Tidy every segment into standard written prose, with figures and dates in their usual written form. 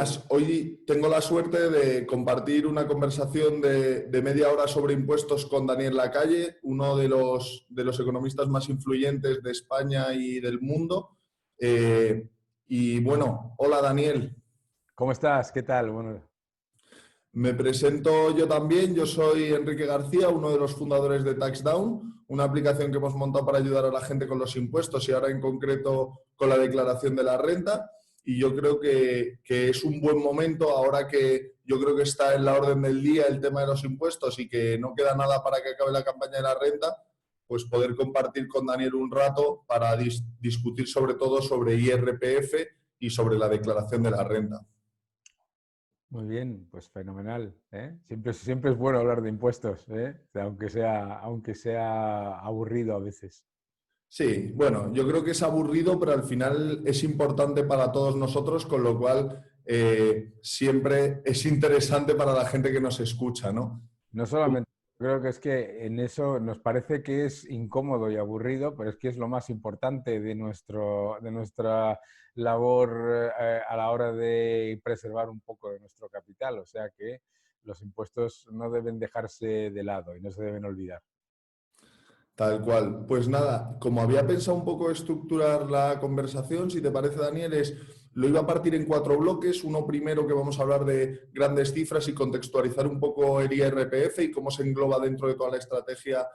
Buenas, hoy tengo la suerte de compartir una conversación de media hora sobre impuestos con Daniel Lacalle, uno de los economistas más influyentes de España y del mundo. Y bueno, hola Daniel. ¿Cómo estás? ¿Qué tal? Bueno, Me presento yo también, yo soy Enrique García, uno de los fundadores de TaxDown, una aplicación que hemos montado para ayudar a la gente con los impuestos y ahora en concreto con la declaración de la renta. Y yo creo que es un buen momento, ahora que yo creo que está en la orden del día el tema de los impuestos y que no queda nada para que acabe la campaña de la renta, pues poder compartir con Daniel un rato para discutir sobre todo sobre IRPF y sobre la declaración de la renta. muy bien, pues fenomenal, ¿eh? Siempre es bueno hablar de impuestos, ¿eh? Aunque sea aburrido a veces. Sí, bueno, yo creo que es aburrido, pero al final es importante para todos nosotros, con lo cual siempre es interesante para la gente que nos escucha, ¿no? No solamente, creo que es que en eso nos parece que es incómodo y aburrido, pero es que es lo más importante de nuestra labor a la hora de preservar un poco de nuestro capital. O sea que los impuestos no deben dejarse de lado y no se deben olvidar. Tal cual. Pues nada, como había pensado un poco estructurar la conversación, si te parece, Daniel, lo iba a partir en 4 bloques. Uno primero que vamos a hablar de grandes cifras y contextualizar un poco el IRPF y cómo se engloba dentro de toda la estrategia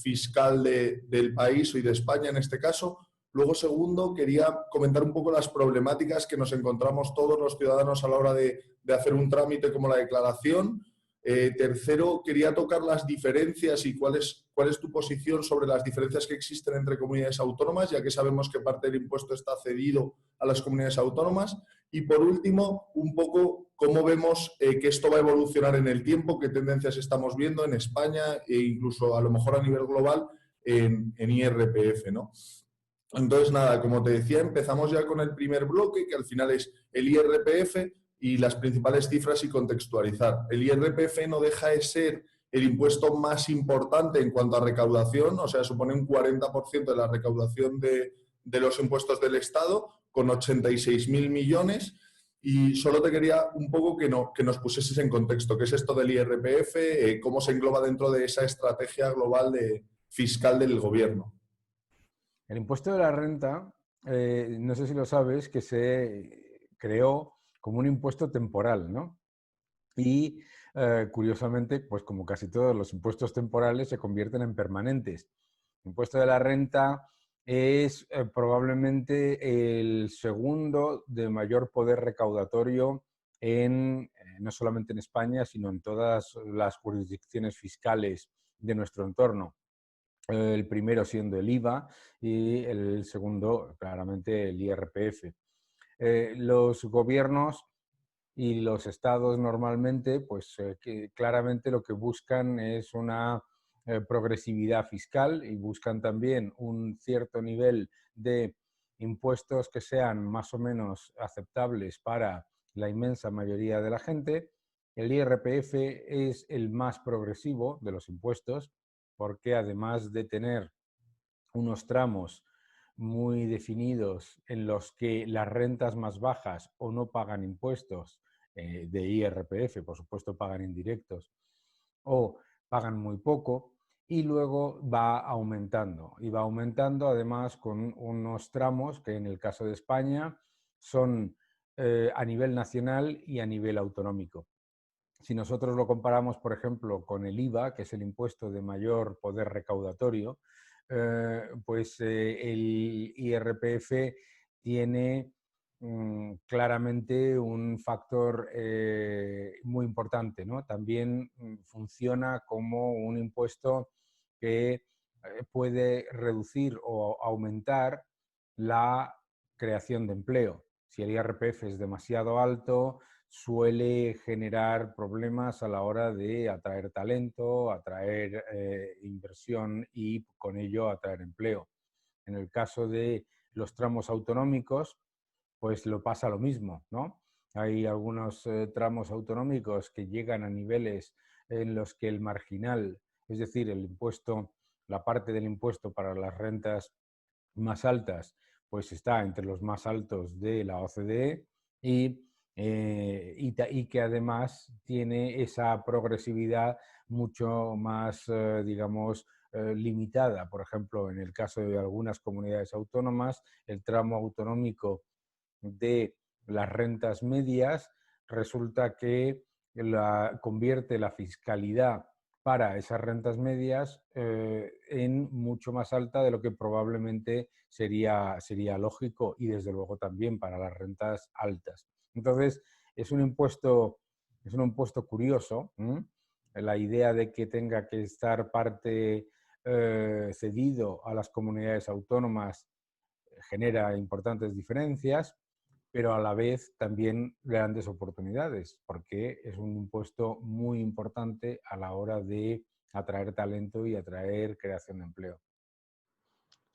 fiscal del país y de España en este caso. Luego, segundo, quería comentar un poco las problemáticas que nos encontramos todos los ciudadanos a la hora de hacer un trámite como la declaración. Tercero, quería tocar las diferencias y cuál es tu posición sobre las diferencias que existen entre comunidades autónomas, ya que sabemos que parte del impuesto está cedido a las comunidades autónomas. Y por último, un poco cómo vemos que esto va a evolucionar en el tiempo, qué tendencias estamos viendo en España e incluso a lo mejor a nivel global en IRPF, ¿no? Entonces, nada, como te decía, empezamos ya con el primer bloque, que al final es el IRPF y las principales cifras y contextualizar. El IRPF no deja de ser el impuesto más importante en cuanto a recaudación, o sea, supone un 40% de la recaudación de los impuestos del Estado, con 86.000 millones. Y solo te quería un poco que nos pusieses en contexto qué es esto del IRPF, cómo se engloba dentro de esa estrategia global fiscal del gobierno. El impuesto de la renta, no sé si lo sabes, que se creó como un impuesto temporal, ¿no? Y curiosamente, pues como casi todos los impuestos temporales se convierten en permanentes. El impuesto de la renta es probablemente el segundo de mayor poder recaudatorio no solamente en España, sino en todas las jurisdicciones fiscales de nuestro entorno. El primero siendo el IVA y el segundo, claramente, el IRPF. Los gobiernos y los estados normalmente, pues que claramente lo que buscan es una progresividad fiscal y buscan también un cierto nivel de impuestos que sean más o menos aceptables para la inmensa mayoría de la gente. El IRPF es el más progresivo de los impuestos porque además de tener unos tramos muy definidos en los que las rentas más bajas o no pagan impuestos de IRPF, por supuesto pagan indirectos, o pagan muy poco, y luego va aumentando. Y va aumentando además con unos tramos que en el caso de España son a nivel nacional y a nivel autonómico. Si nosotros lo comparamos, por ejemplo, con el IVA, que es el impuesto de mayor poder recaudatorio, pues el IRPF tiene claramente un factor muy importante, ¿no? También funciona como un impuesto que puede reducir o aumentar la creación de empleo. Si el IRPF es demasiado alto, suele generar problemas a la hora de atraer talento, atraer inversión y con ello atraer empleo. En el caso de los tramos autonómicos, pues lo pasa lo mismo, ¿no? Hay algunos tramos autonómicos que llegan a niveles en los que el marginal, es decir, el impuesto, la parte del impuesto para las rentas más altas, pues está entre los más altos de la OCDE y y que además tiene esa progresividad mucho más, digamos, limitada. Por ejemplo, en el caso de algunas comunidades autónomas, el tramo autonómico de las rentas medias resulta que convierte la fiscalidad para esas rentas medias en mucho más alta de lo que probablemente sería lógico, y desde luego también para las rentas altas. Entonces, es un impuesto curioso, ¿m? La idea de que tenga que estar parte cedido a las comunidades autónomas genera importantes diferencias, pero a la vez también grandes oportunidades, porque es un impuesto muy importante a la hora de atraer talento y atraer creación de empleo.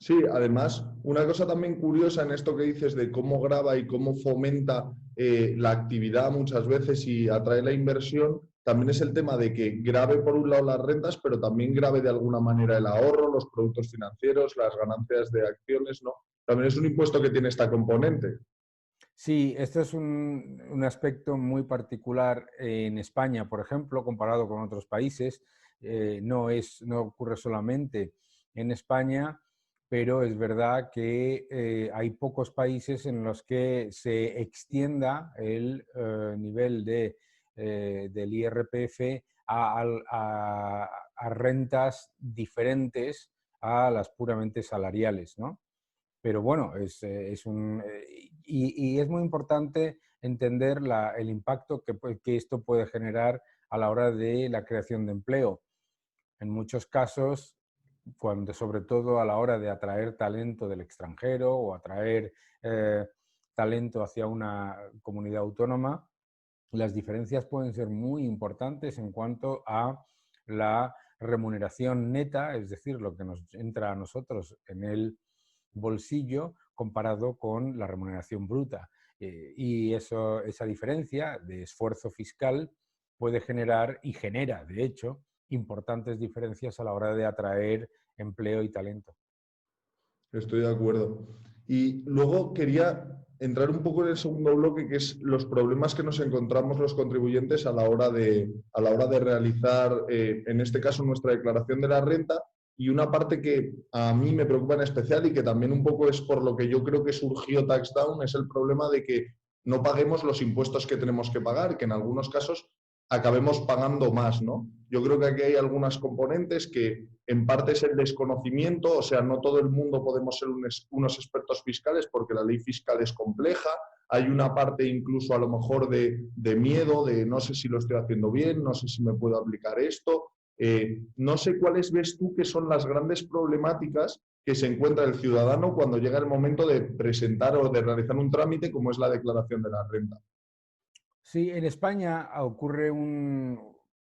Sí, además, una cosa también curiosa en esto que dices de cómo grava y cómo fomenta la actividad muchas veces y atrae la inversión, también es el tema de que grave por un lado las rentas, pero también grave de alguna manera el ahorro, los productos financieros, las ganancias de acciones, ¿no? También es un impuesto que tiene esta componente. Sí, este es un aspecto muy particular en España, por ejemplo, comparado con otros países. No ocurre solamente en España, pero es verdad que hay pocos países en los que se extienda el nivel del IRPF a rentas diferentes a las puramente salariales, ¿no? Pero bueno, y es muy importante entender el impacto que esto puede generar a la hora de la creación de empleo. En muchos casos, sobre todo a la hora de atraer talento del extranjero o atraer eh, talento hacia una comunidad autónoma, las diferencias pueden ser muy importantes en cuanto a la remuneración neta, es decir, lo que nos entra a nosotros en el bolsillo comparado con la remuneración bruta. Y esa diferencia de esfuerzo fiscal puede generar y genera, de hecho, importantes diferencias a la hora de atraer empleo y talento. Estoy de acuerdo. Y luego quería entrar un poco en el segundo bloque, que es los problemas que nos encontramos los contribuyentes a la hora de realizar, en este caso, nuestra declaración de la renta. Y una parte que a mí me preocupa en especial y que también un poco es por lo que yo creo que surgió TaxDown, es el problema de que no paguemos los impuestos que tenemos que pagar, que en algunos casos acabemos pagando más, ¿no? Yo creo que aquí hay algunas componentes que en parte es el desconocimiento, o sea, no todo el mundo podemos ser unos expertos fiscales porque la ley fiscal es compleja, hay una parte incluso a lo mejor de miedo, de no sé si lo estoy haciendo bien, no sé si me puedo aplicar esto, no sé cuáles ves tú que son las grandes problemáticas que se encuentra el ciudadano cuando llega el momento de presentar o de realizar un trámite como es la declaración de la renta. Sí, en España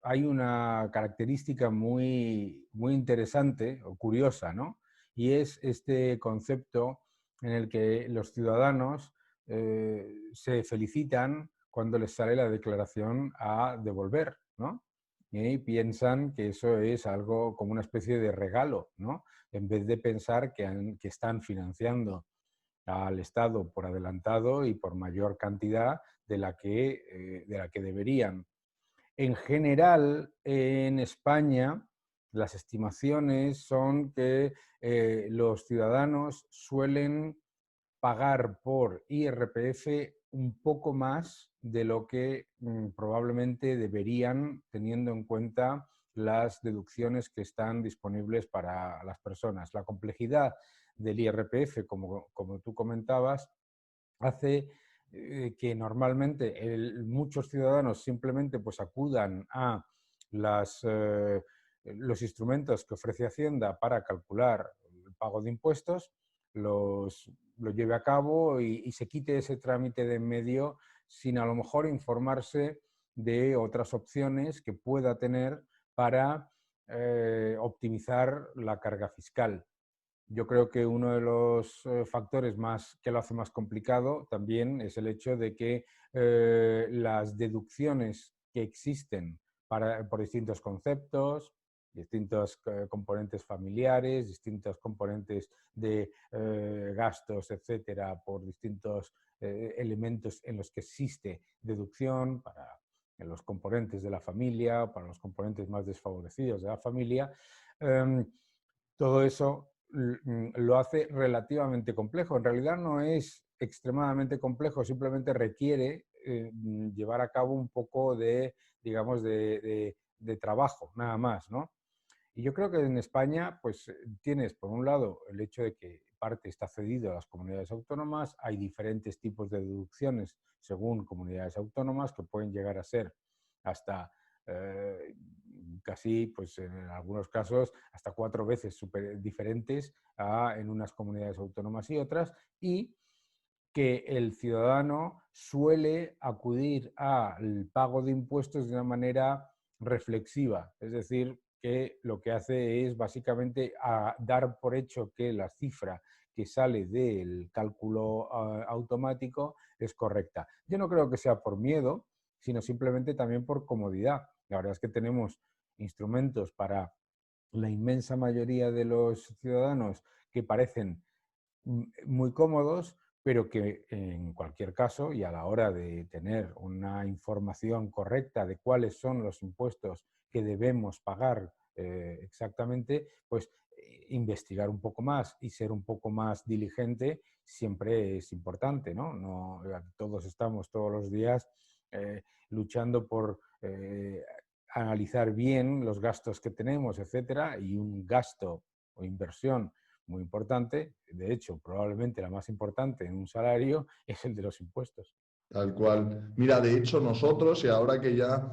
hay una característica muy interesante o curiosa, ¿no? Y es este concepto en el que los ciudadanos se felicitan cuando les sale la declaración a devolver, ¿no? Y piensan que eso es algo como una especie de regalo, ¿no? En vez de pensar que están financiando al Estado por adelantado y por mayor cantidad de la que deberían. En general, en España, las estimaciones son que los ciudadanos suelen pagar por IRPF un poco más de lo que probablemente deberían, teniendo en cuenta las deducciones que están disponibles para las personas. La complejidad del IRPF, como tú comentabas, hace que normalmente muchos ciudadanos simplemente pues acudan a los instrumentos que ofrece Hacienda para calcular el pago de impuestos, lo lleve a cabo y se quite ese trámite de en medio sin a lo mejor informarse de otras opciones que pueda tener para optimizar la carga fiscal. Yo creo que uno de los factores que lo hace más complicado también es el hecho de que las deducciones que existen por distintos conceptos, distintos componentes familiares, distintos componentes de gastos, etcétera, por distintos elementos en los que existe deducción para los componentes de la familia, para los componentes más desfavorecidos de la familia. Todo eso lo hace relativamente complejo. En realidad no es extremadamente complejo, simplemente requiere llevar a cabo un poco de, digamos, de trabajo, nada más, ¿no? Y yo creo que en España, pues tienes, por un lado, el hecho de que parte está cedido a las comunidades autónomas, hay diferentes tipos de deducciones según comunidades autónomas que pueden llegar a ser hasta casi, pues en algunos casos, hasta 4 veces diferentes en unas comunidades autónomas y otras, y que el ciudadano suele acudir al pago de impuestos de una manera reflexiva, es decir, que lo que hace es básicamente dar por hecho que la cifra que sale del cálculo automático es correcta. Yo no creo que sea por miedo, sino simplemente también por comodidad. La verdad es que tenemos instrumentos para la inmensa mayoría de los ciudadanos que parecen muy cómodos, pero que en cualquier caso y a la hora de tener una información correcta de cuáles son los impuestos que debemos pagar exactamente, pues investigar un poco más y ser un poco más diligente siempre es importante, ¿no? Todos estamos todos los días luchando por analizar bien los gastos que tenemos, etcétera, y un gasto o inversión muy importante, de hecho, probablemente la más importante en un salario, es el de los impuestos. Tal cual. Mira, de hecho, nosotros, y ahora que ya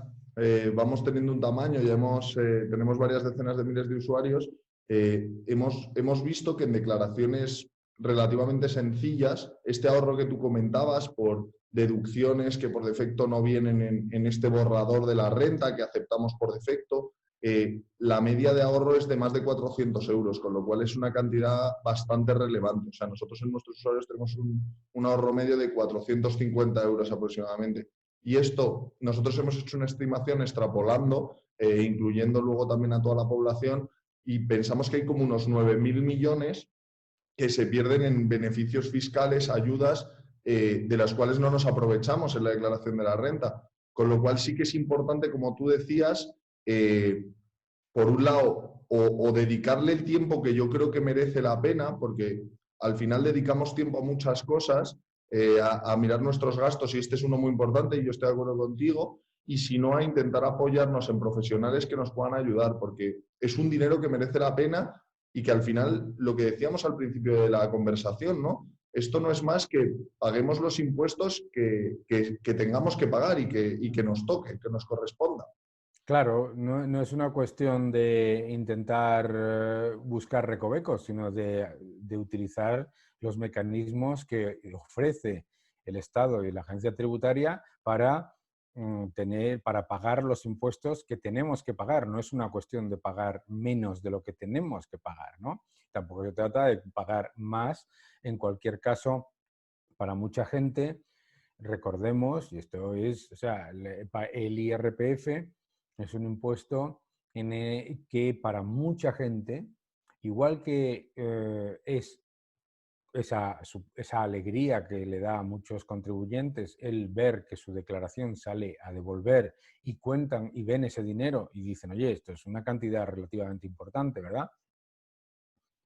vamos teniendo un tamaño, ya tenemos varias decenas de miles de usuarios, hemos visto que en declaraciones relativamente sencillas, este ahorro que tú comentabas por deducciones que por defecto no vienen en este borrador de la renta que aceptamos por defecto, la media de ahorro es de más de 400 euros, con lo cual es una cantidad bastante relevante. O sea, nosotros en nuestros usuarios tenemos un ahorro medio de 450 euros aproximadamente. Y esto, nosotros hemos hecho una estimación extrapolando, incluyendo luego también a toda la población, y pensamos que hay como unos 9.000 millones que se pierden en beneficios fiscales, ayudas, de las cuales no nos aprovechamos en la declaración de la renta. Con lo cual sí que es importante, como tú decías, por un lado, o dedicarle el tiempo que yo creo que merece la pena, porque al final dedicamos tiempo a muchas cosas, a mirar nuestros gastos, y este es uno muy importante, y yo estoy de acuerdo contigo, y si no, a intentar apoyarnos en profesionales que nos puedan ayudar, porque es un dinero que merece la pena y que al final, lo que decíamos al principio de la conversación, ¿no? Esto no es más que paguemos los impuestos que tengamos que pagar y que nos toque, que nos corresponda. Claro, no es una cuestión de intentar buscar recovecos, sino de utilizar los mecanismos que ofrece el Estado y la agencia tributaria para para pagar los impuestos que tenemos que pagar. No es una cuestión de pagar menos de lo que tenemos que pagar, ¿no? Tampoco se trata de pagar más. En cualquier caso, para mucha gente, recordemos, y esto es, o sea, el IRPF es un impuesto en el que para mucha gente, igual que es esa alegría que le da a muchos contribuyentes el ver que su declaración sale a devolver y cuentan y ven ese dinero y dicen, oye, esto es una cantidad relativamente importante, ¿verdad?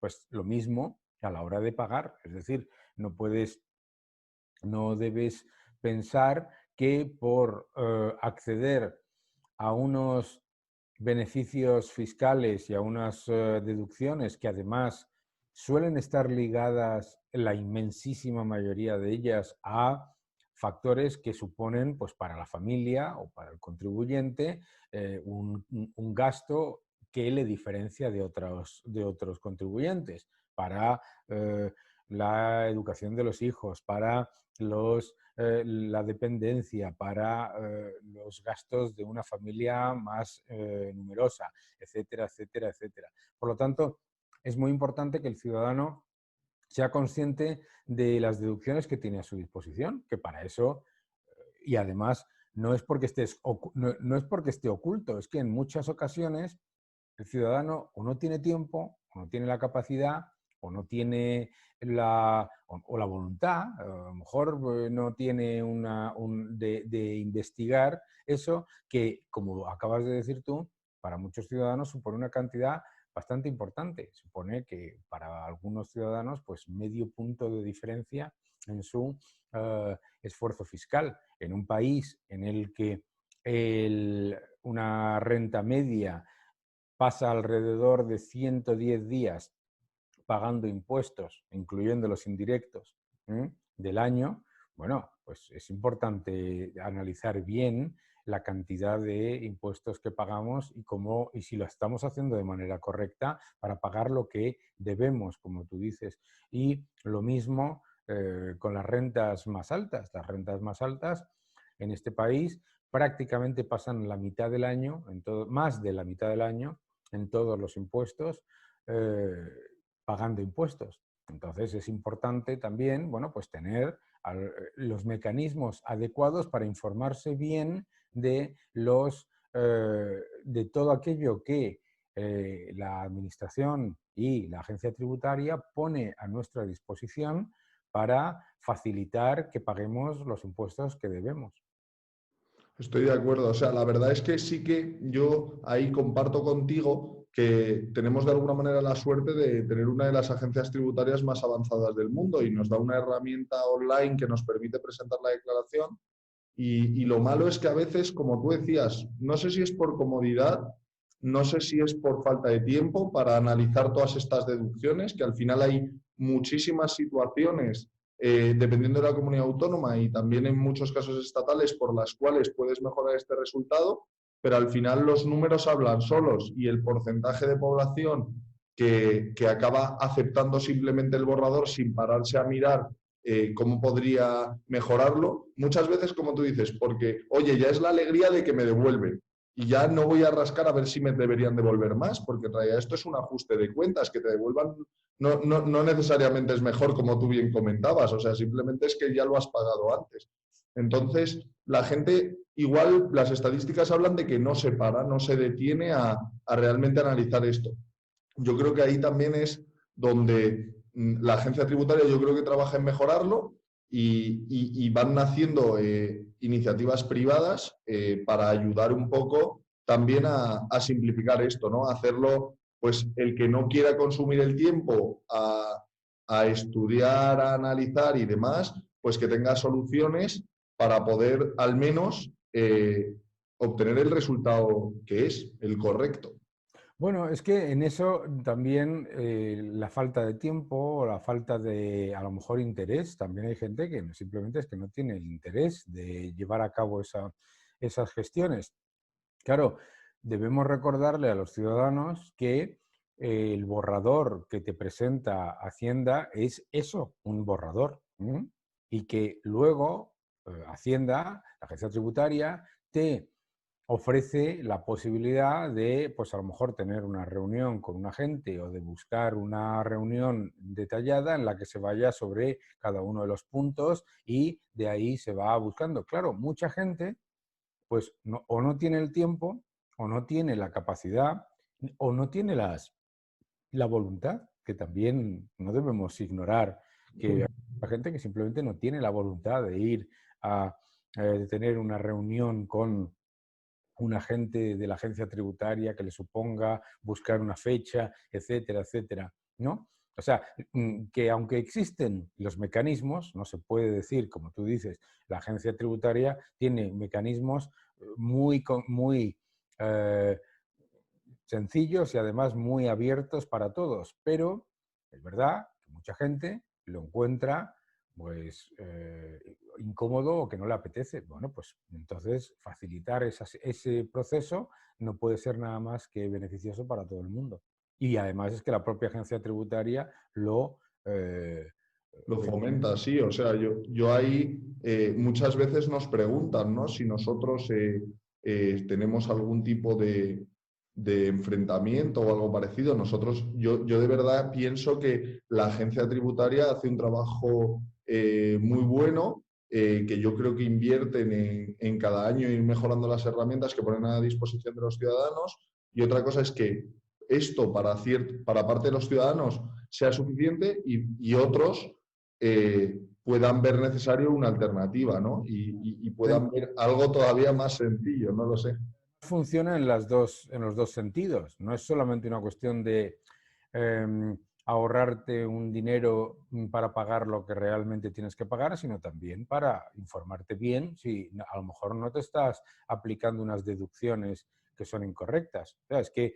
Pues lo mismo a la hora de pagar, es decir, no debes pensar que por acceder a unos beneficios fiscales y a unas deducciones que además suelen estar ligadas, en la inmensísima mayoría de ellas, a factores que suponen, pues, para la familia o para el contribuyente un gasto que le diferencia de otros contribuyentes para la educación de los hijos, para la dependencia, para los gastos de una familia más numerosa, etcétera, etcétera, etcétera. Por lo tanto, es muy importante que el ciudadano sea consciente de las deducciones que tiene a su disposición, que para eso, y además no es porque no es porque esté oculto, es que en muchas ocasiones el ciudadano o no tiene tiempo, o no tiene la capacidad, o no tiene o la voluntad, a lo mejor no tiene de investigar eso que, como acabas de decir tú, para muchos ciudadanos supone una cantidad bastante importante. Supone que para algunos ciudadanos, pues medio punto de diferencia en su esfuerzo fiscal. En un país en el que una renta media pasa alrededor de 110 días pagando impuestos, incluyendo los indirectos, del año, bueno, pues es importante analizar bien la cantidad de impuestos que pagamos y si lo estamos haciendo de manera correcta para pagar lo que debemos, como tú dices. Y lo mismo con las rentas más altas. Las rentas más altas en este país prácticamente pasan la mitad del año, más de la mitad del año, en todos los impuestos, pagando impuestos. Entonces es importante también, bueno, pues tener los mecanismos adecuados para informarse bien de de todo aquello que la Administración y la Agencia Tributaria pone a nuestra disposición para facilitar que paguemos los impuestos que debemos. Estoy de acuerdo. O sea, la verdad es que sí que yo ahí comparto contigo que tenemos de alguna manera la suerte de tener una de las agencias tributarias más avanzadas del mundo y nos da una herramienta online que nos permite presentar la declaración. Y lo malo es que a veces, como tú decías, no sé si es por comodidad, no sé si es por falta de tiempo para analizar todas estas deducciones, que al final hay muchísimas situaciones, dependiendo de la comunidad autónoma y también en muchos casos estatales, por las cuales puedes mejorar este resultado, pero al final los números hablan solos y el porcentaje de población que acaba aceptando simplemente el borrador sin pararse a mirar cómo podría mejorarlo. Muchas veces, como tú dices, porque, oye, ya es la alegría de que me devuelven y ya no voy a rascar a ver si me deberían devolver más, porque en realidad esto es un ajuste de cuentas, que te devuelvan no necesariamente es mejor, como tú bien comentabas, o sea, simplemente es que ya lo has pagado antes. Entonces, la gente, igual las estadísticas hablan de que no se para, no se detiene a realmente analizar esto. Yo creo que ahí también es donde la agencia tributaria yo creo que trabaja en mejorarlo y van naciendo iniciativas privadas para ayudar un poco también a simplificar esto, ¿no? Hacerlo, pues el que no quiera consumir el tiempo a estudiar, a analizar y demás, pues que tenga soluciones para poder al menos obtener el resultado que es el correcto. Bueno, es que en eso también la falta de tiempo o la falta de, a lo mejor, interés, también hay gente que simplemente es que no tiene el interés de llevar a cabo esas gestiones. Claro, debemos recordarle a los ciudadanos que el borrador que te presenta Hacienda es eso, un borrador, y que luego Hacienda, la agencia tributaria, te ofrece la posibilidad de, pues a lo mejor tener una reunión con un agente o de buscar una reunión detallada en la que se vaya sobre cada uno de los puntos y de ahí se va buscando. Claro, mucha gente pues o no tiene el tiempo o no tiene la capacidad o no tiene la voluntad, que también no debemos ignorar que hay gente que simplemente no tiene la voluntad de ir a tener una reunión con un agente de la agencia tributaria que le suponga buscar una fecha, etcétera, etcétera, ¿no? O sea, que aunque existen los mecanismos, no se puede decir, como tú dices, la agencia tributaria tiene mecanismos muy eh, sencillos y además muy abiertos para todos, pero es verdad que mucha gente lo encuentra pues incómodo o que no le apetece. Bueno, pues entonces facilitar ese proceso no puede ser nada más que beneficioso para todo el mundo. Y además es que la propia agencia tributaria Lo fomenta, sí. O sea, yo ahí muchas veces nos preguntan, ¿no? Si nosotros tenemos algún tipo de enfrentamiento o algo parecido. Yo de verdad pienso que la agencia tributaria hace un trabajo muy bueno, que yo creo que invierten en cada año ir mejorando las herramientas que ponen a disposición de los ciudadanos. Y otra cosa es que esto para parte de los ciudadanos sea suficiente y otros puedan ver necesario una alternativa, ¿no? Y puedan ver algo todavía más sencillo, no lo sé. Funciona en los dos sentidos. No es solamente una cuestión de ahorrarte un dinero para pagar lo que realmente tienes que pagar, sino también para informarte bien si a lo mejor no te estás aplicando unas deducciones que son incorrectas. O sea, es que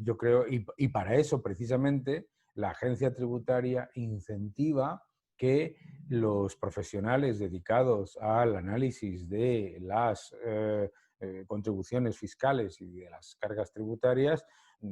yo creo, y para eso precisamente la agencia tributaria incentiva que los profesionales dedicados al análisis de las contribuciones fiscales y de las cargas tributarias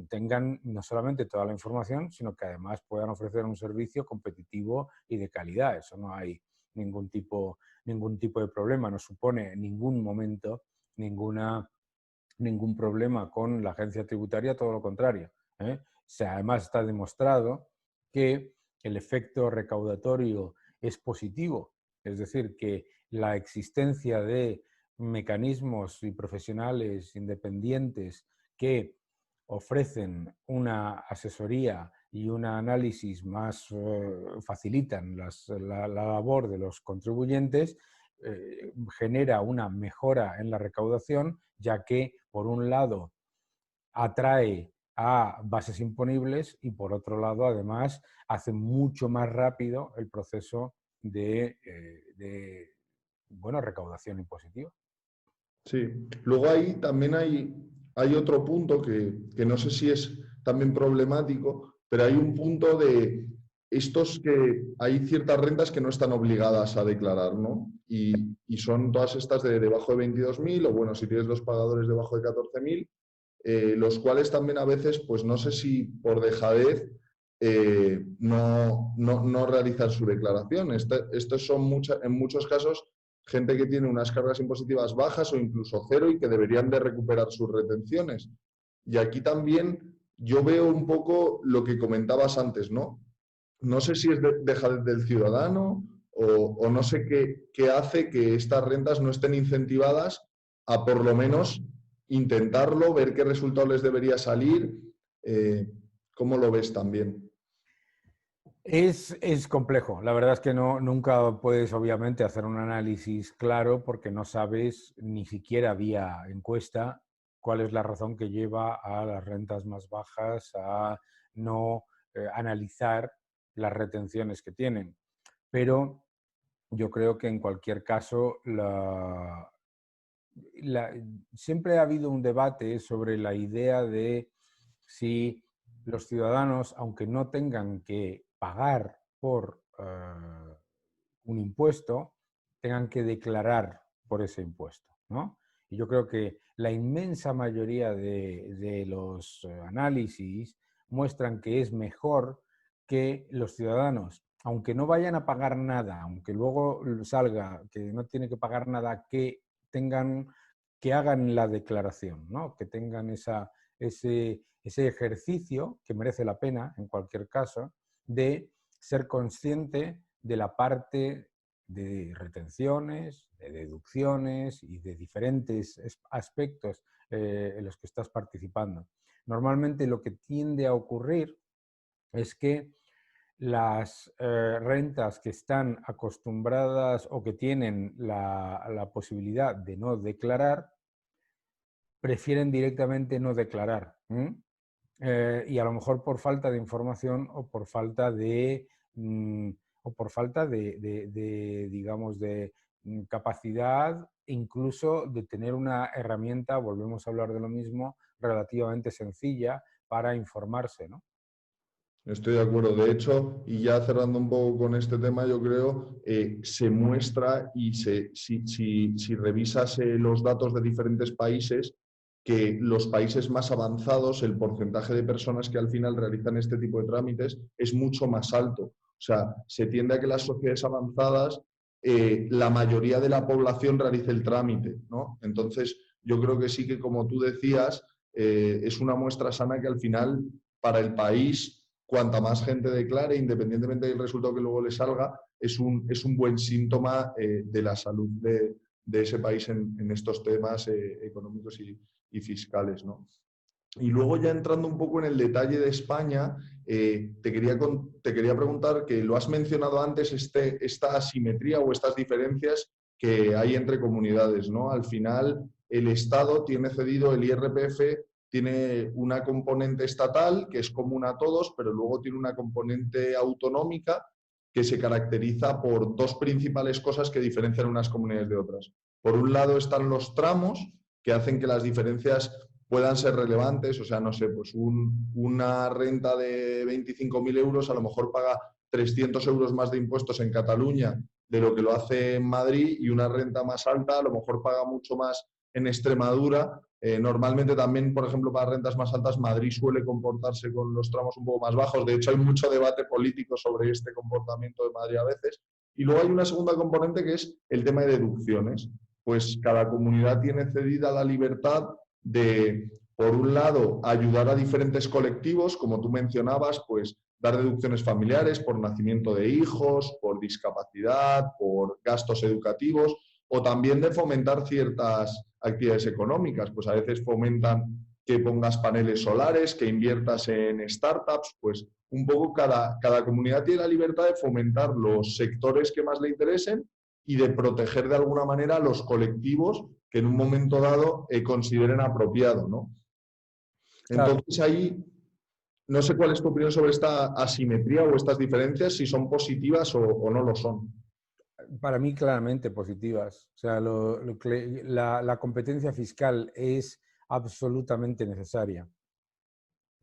tengan no solamente toda la información, sino que además puedan ofrecer un servicio competitivo y de calidad. Eso no hay ningún tipo de problema, no supone en ningún momento ningún problema con la agencia tributaria, todo lo contrario, ¿eh? Además está demostrado que el efecto recaudatorio es positivo, es decir, que la existencia de mecanismos y profesionales independientes que ofrecen una asesoría y un análisis más facilitan la labor de los contribuyentes, genera una mejora en la recaudación, ya que, por un lado, atrae a bases imponibles y, por otro lado, además, hace mucho más rápido el proceso de recaudación impositiva. Sí, luego ahí también hay otro punto que no sé si es también problemático, pero hay un punto de estos que hay ciertas rentas que no están obligadas a declarar, ¿no? Y son todas estas de debajo de 22.000 o bueno, si tienes los pagadores debajo de 14.000, los cuales también a veces, pues no sé si por dejadez no realizan su declaración. Estos son en muchos casos gente que tiene unas cargas impositivas bajas o incluso cero y que deberían de recuperar sus retenciones. Y aquí también yo veo un poco lo que comentabas antes, ¿no? No sé si es dejadez del ciudadano o no sé qué hace que estas rentas no estén incentivadas a por lo menos intentarlo, ver qué resultado les debería salir. ¿Cómo lo ves también? Es complejo. La verdad es que nunca puedes, obviamente, hacer un análisis claro porque no sabes, ni siquiera vía encuesta, cuál es la razón que lleva a las rentas más bajas a no analizar las retenciones que tienen. Pero yo creo que en cualquier caso siempre ha habido un debate sobre la idea de si los ciudadanos, aunque no tengan que pagar por un impuesto, tengan que declarar por ese impuesto, ¿no? Y yo creo que la inmensa mayoría de los análisis muestran que es mejor que los ciudadanos, aunque no vayan a pagar nada, aunque luego salga que no tiene que pagar nada, que hagan la declaración, ¿no? Que tengan ese ejercicio, que merece la pena en cualquier caso, de ser consciente de la parte de retenciones, de deducciones y de diferentes aspectos en los que estás participando. Normalmente lo que tiende a ocurrir es que las rentas que están acostumbradas o que tienen la posibilidad de no declarar, prefieren directamente no declarar. Y a lo mejor por falta de información o por falta digamos, de capacidad, incluso de tener una herramienta, volvemos a hablar de lo mismo, relativamente sencilla para informarse, ¿no? Estoy de acuerdo. De hecho, y ya cerrando un poco con este tema, yo creo, se muestra y si revisas los datos de diferentes países, que los países más avanzados, el porcentaje de personas que al final realizan este tipo de trámites es mucho más alto. O sea, se tiende a que las sociedades avanzadas, la mayoría de la población realice el trámite, ¿no? Entonces, yo creo que sí que, como tú decías, es una muestra sana que al final, para el país, cuanta más gente declare, independientemente del resultado que luego le salga, es un buen síntoma de la salud de ese país en estos temas económicos y fiscales, ¿no? Y luego ya entrando un poco en el detalle de España, te quería preguntar, que lo has mencionado antes, esta asimetría o estas diferencias que hay entre comunidades, ¿no? Al final, el Estado tiene cedido el IRPF, tiene una componente estatal que es común a todos, pero luego tiene una componente autonómica que se caracteriza por dos principales cosas que diferencian unas comunidades de otras. Por un lado están los tramos, que hacen que las diferencias puedan ser relevantes. O sea, no sé, pues una renta de 25.000 euros a lo mejor paga 300 euros más de impuestos en Cataluña de lo que lo hace en Madrid, y una renta más alta a lo mejor paga mucho más en Extremadura. Normalmente también, por ejemplo, para rentas más altas, Madrid suele comportarse con los tramos un poco más bajos. De hecho, hay mucho debate político sobre este comportamiento de Madrid a veces. Y luego hay una segunda componente, que es el tema de deducciones. Pues cada comunidad tiene cedida la libertad de, por un lado, ayudar a diferentes colectivos, como tú mencionabas, pues dar deducciones familiares por nacimiento de hijos, por discapacidad, por gastos educativos, o también de fomentar ciertas actividades económicas. Pues a veces fomentan que pongas paneles solares, que inviertas en startups. Pues un poco cada comunidad tiene la libertad de fomentar los sectores que más le interesen y de proteger de alguna manera a los colectivos que en un momento dado consideren apropiado, ¿no? Claro, Entonces ahí no sé cuál es tu opinión sobre esta asimetría o estas diferencias, si son positivas o no lo son. para mí claramente positivas. O sea, la competencia fiscal es absolutamente necesaria.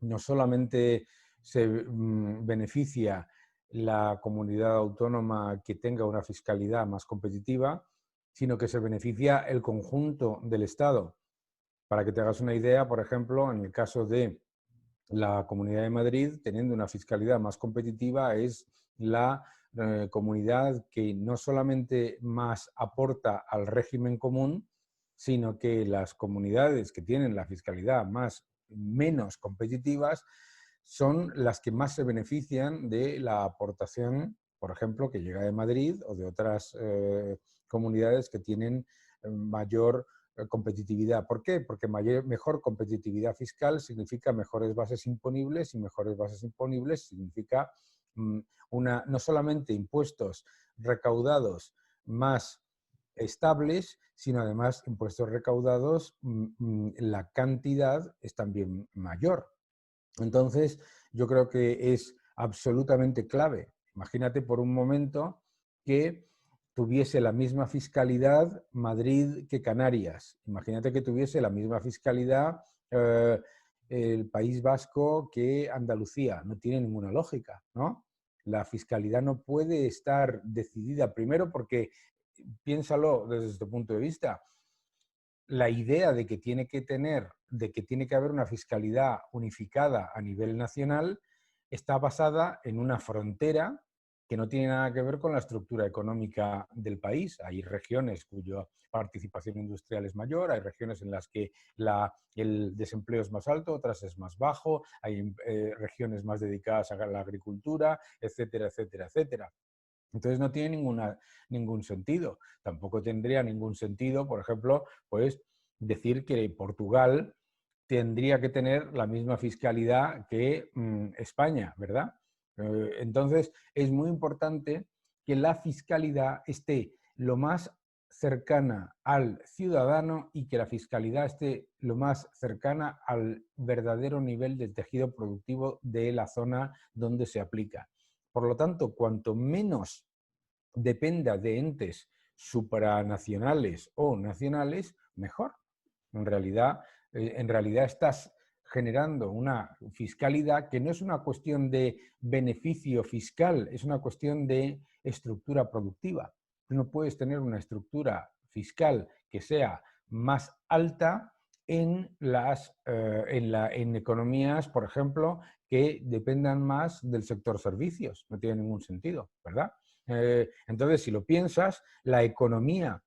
No solamente se beneficia la comunidad autónoma que tenga una fiscalidad más competitiva, sino que se beneficia el conjunto del Estado. Para que te hagas una idea, por ejemplo, en el caso de la Comunidad de Madrid, teniendo una fiscalidad más competitiva, es la comunidad que no solamente más aporta al régimen común, sino que las comunidades que tienen la fiscalidad menos competitivas son las que más se benefician de la aportación, por ejemplo, que llega de Madrid o de otras comunidades que tienen mayor competitividad. ¿Por qué? Porque mejor competitividad fiscal significa mejores bases imponibles, y mejores bases imponibles significa no solamente impuestos recaudados más estables, sino además impuestos recaudados, la cantidad es también mayor. Entonces, yo creo que es absolutamente clave. Imagínate por un momento que tuviese la misma fiscalidad Madrid que Canarias. Imagínate que tuviese la misma fiscalidad el País Vasco que Andalucía. No tiene ninguna lógica, ¿no? La fiscalidad no puede estar decidida, primero porque, piénsalo desde este punto de vista, la idea de que tiene que haber una fiscalidad unificada a nivel nacional está basada en una frontera que no tiene nada que ver con la estructura económica del país. Hay regiones cuya participación industrial es mayor, hay regiones en las que el desempleo es más alto, otras es más bajo, hay regiones más dedicadas a la agricultura, etcétera, etcétera, etcétera. Entonces no tiene ningún sentido. Tampoco tendría ningún sentido, por ejemplo, pues decir que Portugal tendría que tener la misma fiscalidad que España, ¿verdad? Entonces es muy importante que la fiscalidad esté lo más cercana al ciudadano y que la fiscalidad esté lo más cercana al verdadero nivel del tejido productivo de la zona donde se aplica. Por lo tanto, cuanto menos dependa de entes supranacionales o nacionales, mejor. En realidad estás generando una fiscalidad que no es una cuestión de beneficio fiscal, es una cuestión de estructura productiva. Tú no puedes tener una estructura fiscal que sea más alta en economías, por ejemplo, que dependan más del sector servicios. No tiene ningún sentido, ¿verdad? Entonces, si lo piensas, la economía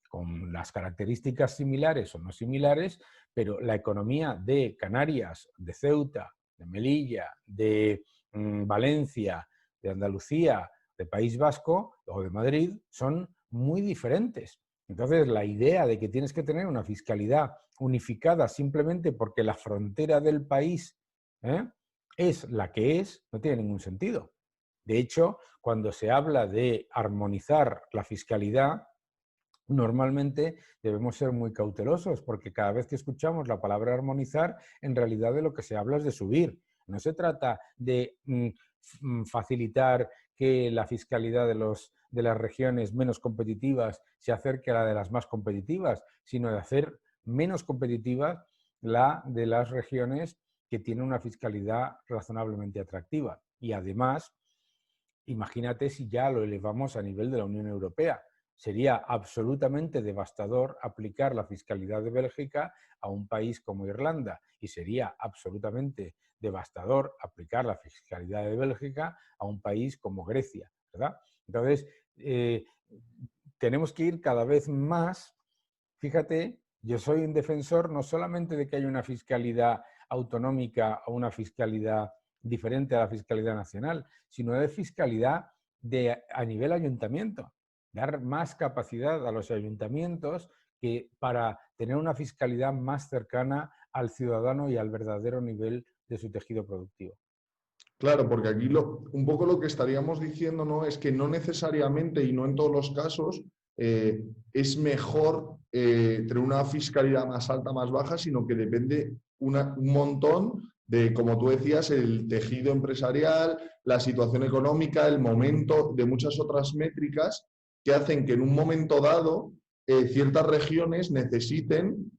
con las características similares o no similares, pero la economía de Canarias, de Ceuta, de Melilla, de Valencia, de Andalucía, de País Vasco o de Madrid son muy diferentes. Entonces, la idea de que tienes que tener una fiscalidad unificada simplemente porque la frontera del país, ¿eh?, es la que es, no tiene ningún sentido. De hecho, cuando se habla de armonizar la fiscalidad, normalmente debemos ser muy cautelosos porque cada vez que escuchamos la palabra armonizar, en realidad de lo que se habla es de subir. No se trata de facilitar que la fiscalidad de las regiones menos competitivas se acerque a la de las más competitivas, sino de hacer menos competitiva la de las regiones que tienen una fiscalidad razonablemente atractiva. Y además, imagínate si ya lo elevamos a nivel de la Unión Europea. Sería absolutamente devastador aplicar la fiscalidad de Bélgica a un país como Irlanda y sería absolutamente devastador aplicar la fiscalidad de Bélgica a un país como Grecia, ¿verdad? Entonces, tenemos que ir cada vez más. Fíjate, yo soy un defensor no solamente de que haya una fiscalidad autonómica o una fiscalidad diferente a la fiscalidad nacional, sino de fiscalidad a nivel ayuntamiento. Dar más capacidad a los ayuntamientos para tener una fiscalidad más cercana al ciudadano y al verdadero nivel de su tejido productivo. Claro, porque aquí un poco lo que estaríamos diciendo, ¿no?, es que no necesariamente y no en todos los casos es mejor tener una fiscalidad más alta, más baja, sino que depende un montón de, como tú decías, el tejido empresarial, la situación económica, el momento, de muchas otras métricas que hacen que en un momento dado ciertas regiones necesiten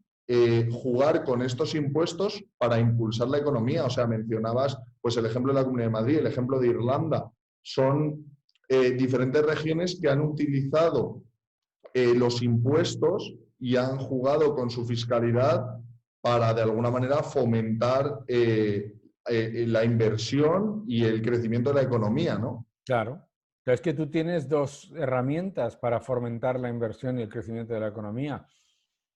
jugar con estos impuestos para impulsar la economía. O sea, mencionabas pues el ejemplo de la Comunidad de Madrid, el ejemplo de Irlanda. Son diferentes regiones que han utilizado los impuestos y han jugado con su fiscalidad para, de alguna manera, fomentar la inversión y el crecimiento de la economía, ¿no? Claro. Pero es que tú tienes dos herramientas para fomentar la inversión y el crecimiento de la economía: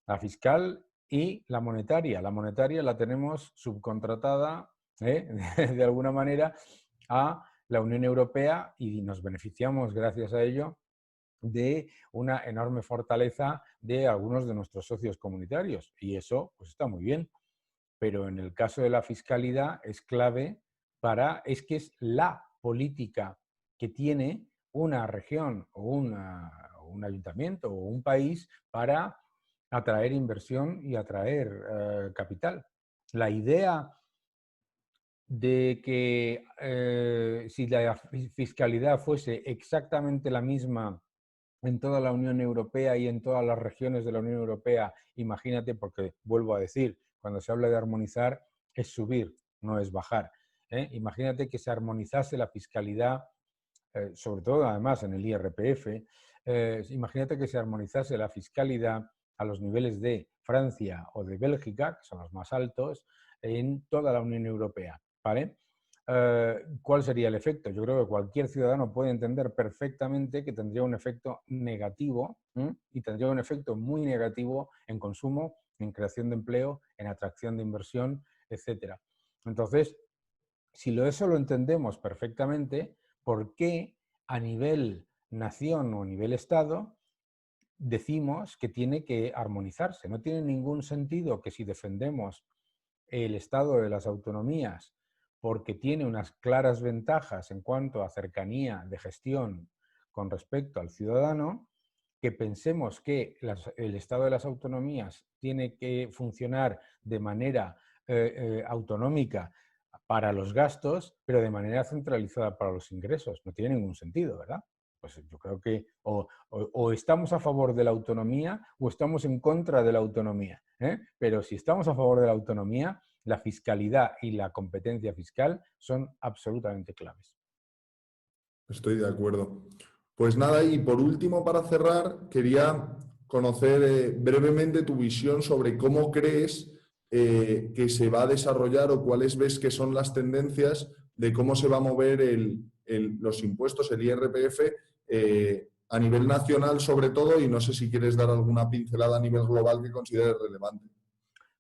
la fiscal y la monetaria. La monetaria la tenemos subcontratada, de alguna manera, a la Unión Europea y nos beneficiamos, gracias a ello, de una enorme fortaleza de algunos de nuestros socios comunitarios. Y eso pues está muy bien. Pero en el caso de la fiscalidad es clave es que es la política que tiene una región o un ayuntamiento o un país para atraer inversión y atraer capital. La idea de que si la fiscalidad fuese exactamente la misma en toda la Unión Europea y en todas las regiones de la Unión Europea, imagínate, porque vuelvo a decir, cuando se habla de armonizar es subir, no es bajar. Imagínate que se armonizase la fiscalidad, sobre todo además en el IRPF, imagínate que se armonizase la fiscalidad a los niveles de Francia o de Bélgica, que son los más altos, en toda la Unión Europea, ¿vale? ¿Cuál sería el efecto? Yo creo que cualquier ciudadano puede entender perfectamente que tendría un efecto negativo, y tendría un efecto muy negativo en consumo, en creación de empleo, en atracción de inversión, etc. Entonces, si eso lo entendemos perfectamente, ¿por qué a nivel nación o a nivel Estado decimos que tiene que armonizarse? No tiene ningún sentido que, si defendemos el Estado de las autonomías porque tiene unas claras ventajas en cuanto a cercanía de gestión con respecto al ciudadano, que pensemos que el Estado de las autonomías tiene que funcionar de manera autonómica para los gastos, pero de manera centralizada para los ingresos. No tiene ningún sentido, ¿verdad? Pues yo creo que o estamos a favor de la autonomía o estamos en contra de la autonomía. Pero si estamos a favor de la autonomía, la fiscalidad y la competencia fiscal son absolutamente claves. Estoy de acuerdo. Pues nada, y por último, para cerrar, quería conocer brevemente tu visión sobre cómo crees que se va a desarrollar o cuáles ves que son las tendencias de cómo se va a mover los impuestos, el IRPF, a nivel nacional sobre todo, y no sé si quieres dar alguna pincelada a nivel global que consideres relevante.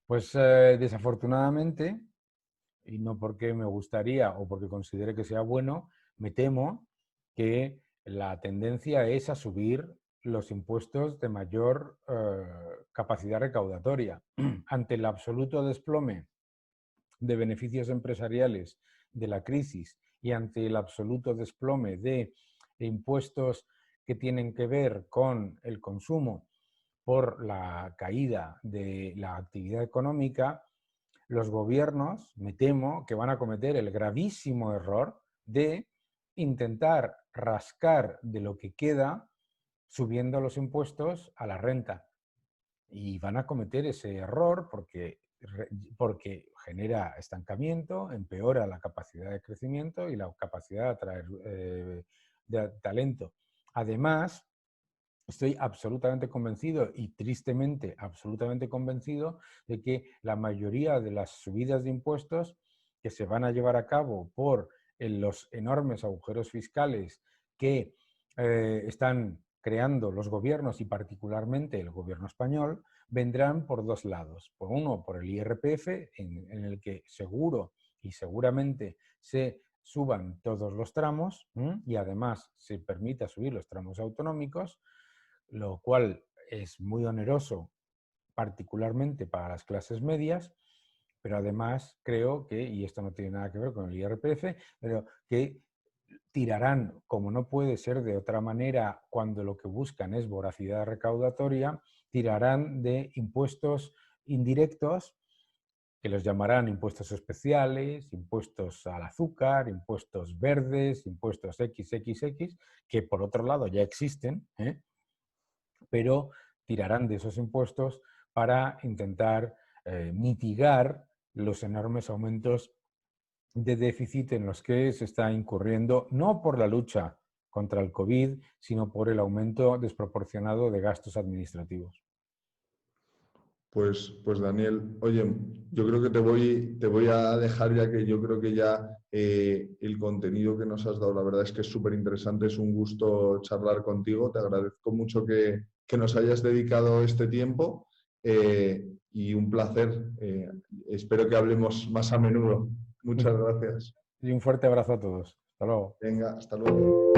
Pues desafortunadamente, y no porque me gustaría o porque considere que sea bueno, me temo que la tendencia es a subir los impuestos de mayor capacidad recaudatoria. Ante el absoluto desplome de beneficios empresariales de la crisis y ante el absoluto desplome de impuestos que tienen que ver con el consumo por la caída de la actividad económica, los gobiernos, me temo, que van a cometer el gravísimo error de intentar rascar de lo que queda subiendo los impuestos a la renta. Y van a cometer ese error porque genera estancamiento, empeora la capacidad de crecimiento y la capacidad de atraer de talento. Además, estoy absolutamente convencido y tristemente absolutamente convencido de que la mayoría de las subidas de impuestos que se van a llevar a cabo por los enormes agujeros fiscales que están creando los gobiernos y particularmente el gobierno español, vendrán por dos lados. Por uno, por el IRPF, en el que seguro y seguramente se suban todos los tramos y además se permita subir los tramos autonómicos, lo cual es muy oneroso, particularmente para las clases medias, pero además creo que, y esto no tiene nada que ver con el IRPF, pero que tirarán, como no puede ser de otra manera, cuando lo que buscan es voracidad recaudatoria, tirarán de impuestos indirectos, que los llamarán impuestos especiales, impuestos al azúcar, impuestos verdes, impuestos XXX, que por otro lado ya existen, pero tirarán de esos impuestos para intentar mitigar los enormes aumentos de déficit en los que se está incurriendo, no por la lucha contra el COVID, sino por el aumento desproporcionado de gastos administrativos. Pues Daniel, oye, yo creo que te voy a dejar, ya que yo creo que ya el contenido que nos has dado, la verdad es que es súper interesante, es un gusto charlar contigo, te agradezco mucho que nos hayas dedicado este tiempo y un placer. Espero que hablemos más a menudo. Muchas gracias. Y un fuerte abrazo a todos. Hasta luego. Venga, hasta luego.